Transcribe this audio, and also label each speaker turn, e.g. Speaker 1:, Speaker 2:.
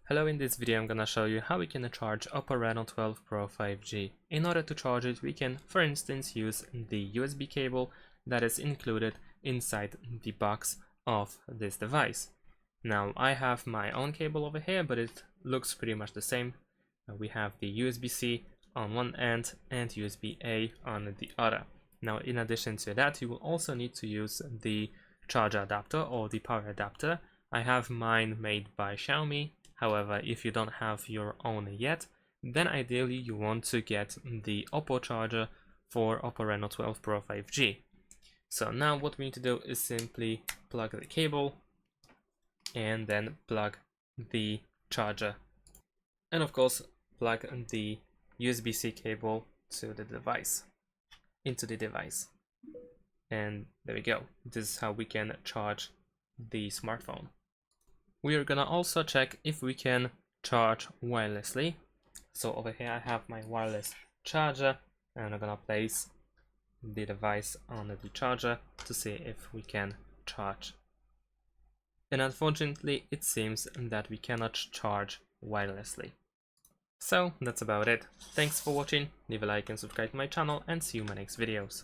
Speaker 1: Hello, in this video I'm gonna show you how we can charge OPPO Reno 12 Pro 5G. In order to charge it, we can, for instance, use the USB cable that is included inside the box of this device. Now, I have my own cable over here, but it looks pretty much the same. We have the USB-C on one end and USB-A on the other. Now, in addition to that, you will also need to use the charger adapter or the power adapter. I have mine made by Xiaomi. However, if you don't have your own yet, then ideally you want to get the OPPO charger for OPPO Reno 12 Pro 5G. So now what we need to do is simply plug the cable and then plug the charger. And of course, plug the USB-C cable to the device, into the device. And there we go. This is how we can charge the smartphone. We are gonna also check if we can charge wirelessly. So over here I have my wireless charger and I'm gonna place the device on the charger to see if we can charge. And unfortunately it seems that we cannot charge wirelessly. So that's about it. Thanks for watching, leave a like and subscribe to my channel and see you in my next videos.